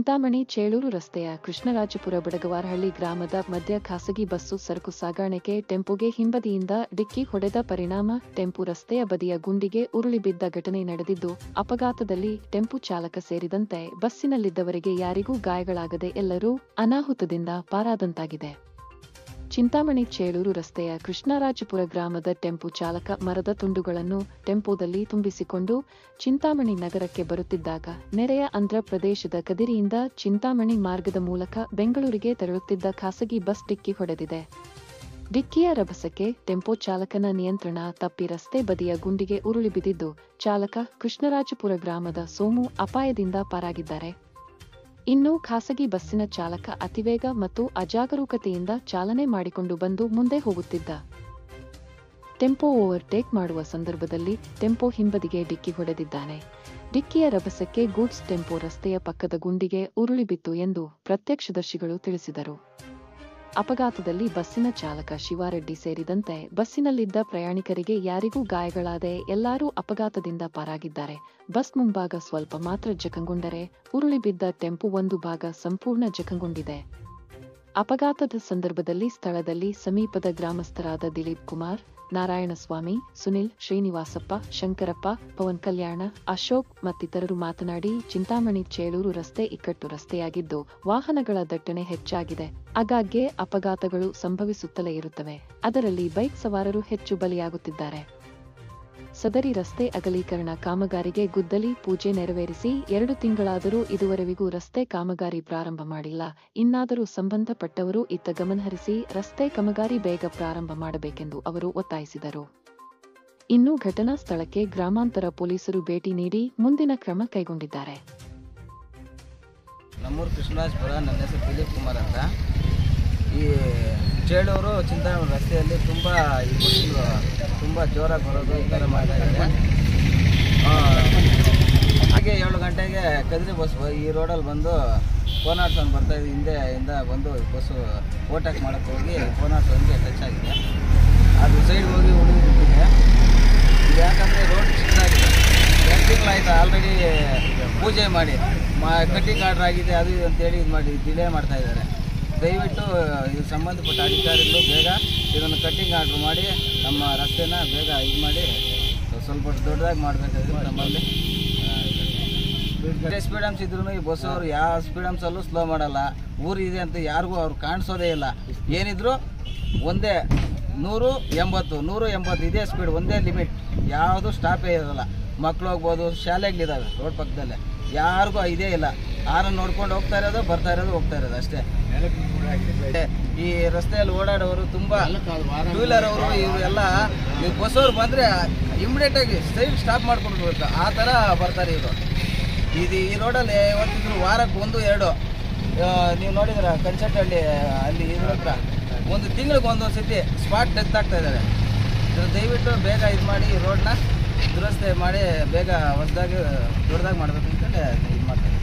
ಚಿಂತಾಮಣಿ ಚೇಳೂರು ರಸ್ತೆಯ ಕೃಷ್ಣರಾಜಪುರ ಬಡಗವಾರಹಳ್ಳಿ ಗ್ರಾಮದ ಮಧ್ಯ ಖಾಸಗಿ ಬಸ್ಸು ಸರಕು ಸಾಗಾಣಿಕೆ ಟೆಂಪೋಗೆ ಹಿಂಬದಿಯಿಂದ ಡಿಕ್ಕಿ ಹೊಡೆದ ಪರಿಣಾಮ ಟೆಂಪೋ ರಸ್ತೆಯ ಬದಿಯ ಗುಂಡಿಗೆ ಉರುಳಿ ಬಿದ್ದ ಘಟನೆ ನಡೆದಿದ್ದು, ಅಪಘಾತದಲ್ಲಿ ಟೆಂಪೋ ಚಾಲಕ ಸೇರಿದಂತೆ ಬಸ್ಸಿನಲ್ಲಿದ್ದವರಿಗೆ ಯಾರಿಗೂ ಗಾಯಗಳಾಗದೆ ಎಲ್ಲರೂ ಅನಾಹುತದಿಂದ ಪಾರಾದಂತಾಗಿದೆ. ಚಿಂತಾಮಣಿ ಚೇಳೂರು ರಸ್ತೆಯ ಕೃಷ್ಣರಾಜಪುರ ಗ್ರಾಮದ ಟೆಂಪೋ ಚಾಲಕ ಮರದ ತುಂಡುಗಳನ್ನು ಟೆಂಪೋದಲ್ಲಿ ತುಂಬಿಸಿಕೊಂಡು ಚಿಂತಾಮಣಿ ನಗರಕ್ಕೆ ಬರುತ್ತಿದ್ದಾಗ ನೆರೆಯ ಆಂಧ್ರ ಪ್ರದೇಶದ ಕದಿರಿಯಿಂದ ಚಿಂತಾಮಣಿ ಮಾರ್ಗದ ಮೂಲಕ ಬೆಂಗಳೂರಿಗೆ ತೆರಳುತ್ತಿದ್ದ ಖಾಸಗಿ ಬಸ್ ಡಿಕ್ಕಿ ಹೊಡೆದಿದೆ. ಡಿಕ್ಕಿಯ ರಭಸಕ್ಕೆ ಟೆಂಪೋ ಚಾಲಕನ ನಿಯಂತ್ರಣ ತಪ್ಪಿ ರಸ್ತೆ ಬದಿಯ ಗುಂಡಿಗೆ ಉರುಳಿ ಬಿದ್ದಿದ್ದು, ಚಾಲಕ ಕೃಷ್ಣರಾಜಪುರ ಗ್ರಾಮದ ಸೋಮು ಅಪಾಯದಿಂದ ಪಾರಾಗಿದ್ದಾರೆ. ಇನ್ನು ಖಾಸಗಿ ಬಸ್ಸಿನ ಚಾಲಕ ಅತಿವೇಗ ಮತ್ತು ಅಜಾಗರೂಕತೆಯಿಂದ ಚಾಲನೆ ಮಾಡಿಕೊಂಡು ಬಂದು ಮುಂದೆ ಹೋಗುತ್ತಿದ್ದ ಟೆಂಪೋ ಓವರ್ಟೇಕ್ ಮಾಡುವ ಸಂದರ್ಭದಲ್ಲಿ ಟೆಂಪೋ ಹಿಂಬದಿಗೆ ಡಿಕ್ಕಿ ಹೊಡೆದಿದ್ದಾನೆ. ಡಿಕ್ಕಿಯ ರಭಸಕ್ಕೆ ಗೂಡ್ಸ್ ಟೆಂಪೋ ರಸ್ತೆಯ ಪಕ್ಕದ ಗುಂಡಿಗೆ ಉರುಳಿ ಬಿತ್ತು ಎಂದು ಪ್ರತ್ಯಕ್ಷದರ್ಶಿಗಳು ತಿಳಿಸಿದರು. ಅಪಘಾತದಲ್ಲಿ ಬಸ್ಸಿನ ಚಾಲಕ ಶಿವಾರೆಡ್ಡಿ ಸೇರಿದಂತೆ ಬಸ್ಸಿನಲ್ಲಿದ್ದ ಪ್ರಯಾಣಿಕರಿಗೆ ಯಾರಿಗೂ ಗಾಯಗಳಾದೆ ಎಲ್ಲರೂ ಅಪಘಾತದಿಂದ ಪಾರಾಗಿದ್ದಾರೆ. ಬಸ್ ಮುಂಭಾಗ ಸ್ವಲ್ಪ ಮಾತ್ರ ಜಖಂಗೊಂಡರೆ ಉರುಳಿ ಬಿದ್ದ ಟೆಂಪೋ ಒಂದು ಭಾಗ ಸಂಪೂರ್ಣ ಜಖಂಗೊಂಡಿದೆ. ಅಪಘಾತದ ಸಂದರ್ಭದಲ್ಲಿ ಸ್ಥಳದಲ್ಲಿ ಸಮೀಪದ ಗ್ರಾಮಸ್ಥರಾದ ದಿಲೀಪ್ ಕುಮಾರ್, ನಾರಾಯಣಸ್ವಾಮಿ, ಸುನಿಲ್, ಶ್ರೀನಿವಾಸಪ್ಪ, ಶಂಕರಪ್ಪ, ಪವನ್ ಕಲ್ಯಾಣ, ಅಶೋಕ್ ಮತ್ತಿತರರು ಮಾತನಾಡಿ, ಚಿಂತಾಮಣಿ ಚೇಳೂರು ರಸ್ತೆ ಇಕ್ಕಟ್ಟು ರಸ್ತೆಯಾಗಿದ್ದು ವಾಹನಗಳ ದಟ್ಟಣೆ ಹೆಚ್ಚಾಗಿದೆ. ಆಗಾಗ್ಗೆ ಅಪಘಾತಗಳು ಸಂಭವಿಸುತ್ತಲೇ ಇರುತ್ತವೆ. ಅದರಲ್ಲಿ ಬೈಕ್ ಸವಾರರು ಹೆಚ್ಚು ಬಲಿಯಾಗುತ್ತಿದ್ದಾರೆ. ಸದರಿ ರಸ್ತೆ ಅಗಲೀಕರಣ ಕಾಮಗಾರಿಗೆ ಗುದ್ದಲಿ ಪೂಜೆ ನೆರವೇರಿಸಿ 2 ತಿಂಗಳಾದರೂ ಇದುವರೆವಿಗೂ ರಸ್ತೆ ಕಾಮಗಾರಿ ಪ್ರಾರಂಭ ಮಾಡಿಲ್ಲ. ಇನ್ನಾದರೂ ಸಂಬಂಧಪಟ್ಟವರು ಇತ್ತ ಗಮನಹರಿಸಿ ರಸ್ತೆ ಕಾಮಗಾರಿ ಬೇಗ ಪ್ರಾರಂಭ ಮಾಡಬೇಕೆಂದು ಅವರು ಒತ್ತಾಯಿಸಿದರು. ಇನ್ನು ಘಟನಾ ಸ್ಥಳಕ್ಕೆ ಗ್ರಾಮಾಂತರ ಪೊಲೀಸರು ಭೇಟಿ ನೀಡಿ ಮುಂದಿನ ಕ್ರಮ ಕೈಗೊಂಡಿದ್ದಾರೆ. ನಮ್ಮೂರು ಕೃಷ್ಣರಾಜಪುರ, ನನ್ನ ಹೆಸರು ದಿಲೀಪ್ ಕುಮಾರ್ ಅಂತ. ಈ ಚೇಳೂರು ಚಿಂತಾಮಣಿ ರಸ್ತೆಯಲ್ಲಿ ತುಂಬ ಜೋರಾಗಿ ಬರೋದು ಈ ಥರ ಮಾಡ್ತಾ ಇದ್ದಾರೆ. ಹಾಗೆ 7 ಗಂಟೆಗೆ ಕದ್ರಿ ಬಸ್ ಈ ರೋಡಲ್ಲಿ ಬಂದು ಕೋನಾರ್ಸನ್ ಬರ್ತಾ ಇದೆ. ಹಿಂದೆಯಿಂದ ಬಂದು ಬಸ್ಸು ಓವರ್ಟೇಕ್ ಮಾಡೋಕ್ಕೆ ಹೋಗಿ ಕೋನಾರ್ಸನ್ಗೆ ಟಚ್ ಆಗಿದೆ. ಅದು ಸೈಡ್ ಹೋಗಿ ಉಳಿದಿದೆ. ಇದು ಯಾಕಂದರೆ ರೋಡ್ ಚಿಕ್ಕದಾಗಿದೆ. 2 ತಿಂಗಳಾಯ್ತು ಆಲ್ರೆಡಿ ಪೂಜೆ ಮಾಡಿ ಕಟ್ಟಿಂಗ್ ಆರ್ಡ್ರ್ ಆಗಿದೆ ಅದು ಇದು ಅಂತೇಳಿ ಇದು ಮಾಡಿ ಡಿಲೇ ಮಾಡ್ತಾ ಇದ್ದಾರೆ. ದಯವಿಟ್ಟು ಇದು ಸಂಬಂಧಪಟ್ಟ ಅಧಿಕಾರಿಗಳು ಬೇಗ ಇದನ್ನು ಕಟ್ಟಿಂಗ್ ಆರ್ಡ್ರ್ ಮಾಡಿ ನಮ್ಮ ರಸ್ತೆನ ಬೇಗ ಇದು ಮಾಡಿ ಸ್ವಲ್ಪ ದೊಡ್ಡದಾಗಿ ಮಾಡಬೇಕಾದ್ರೆ ನಮ್ಮಲ್ಲಿ ಸ್ಪೀಡ್ ಹಂಪ್ಸ್ ಇದ್ರೂ ಈ ಬಸ್ಸವರು ಯಾವ ಸ್ಪೀಡ್ ಹಂಪ್ಸಲ್ಲೂ ಸ್ಲೋ ಮಾಡಲ್ಲ. ಊರಿದೆ ಅಂತ ಯಾರಿಗೂ ಅವ್ರು ಕಾಣಿಸೋದೇ ಇಲ್ಲ. ಏನಿದ್ರು ಒಂದೇ 180 ಇದೇ ಸ್ಪೀಡ್, ಒಂದೇ ಲಿಮಿಟ್, ಯಾವುದು ಸ್ಟಾಪೇ ಇರೋಲ್ಲ. ಮಕ್ಕಳು ಹೋಗ್ಬೋದು, ಶಾಲೆಗಳಿದ್ದಾವೆ ರೋಡ್ ಪಕ್ಕದಲ್ಲೇ, ಯಾರಿಗೂ ಇದೇ ಇಲ್ಲ. ಆರನ್ನು ನೋಡ್ಕೊಂಡು ಹೋಗ್ತಾ ಇರೋದು, ಬರ್ತಾ ಇರೋದು, ಹೋಗ್ತಾ ಇರೋದು ಅಷ್ಟೇ. ಈ ರಸ್ತೆಯಲ್ಲಿ ಓಡಾಡೋರು ತುಂಬ ಟೂ ವೀಲರ್ ಅವರು ಇವರೆಲ್ಲ ಈ ಬಸ್ಸವ್ರು ಬಂದರೆ ಇಮಿಡಿಯೇಟಾಗಿ ಸೈಡ್ ಸ್ಟಾಪ್ ಮಾಡ್ಕೊಂಡು ಹೋಗ್ಬೇಕು, ಆ ಥರ ಬರ್ತಾರೆ ಇವರು. ಈ ರೋಡಲ್ಲಿ ಯಾವತ್ತಿದ್ರು ವಾರಕ್ಕೆ 1-2 ನೀವು ನೋಡಿದ್ರೆ ಕಂಚಟ್ಟಹಳ್ಳಿ ಅಲ್ಲಿ ಇದ್ರ ಹತ್ರ 1 ತಿಂಗಳಿಗೆ ಒಂದೊಂದು ಸತಿ ಸ್ಪಾಟ್ ಡೆತ್ ಆಗ್ತಾ ಇದ್ದಾರೆ. ದಯವಿಟ್ಟು ಬೇಗ ಇದು ಮಾಡಿ ರೋಡ್ನ ದುರಸ್ತಿ ಮಾಡಿ ಬೇಗ ಹೊಸದಾಗಿ ದೊಡ್ಡದಾಗಿ ಮಾಡಬೇಕು ಅಂತೇಳಿ ಇದು ಮಾಡ್ತಾರೆ.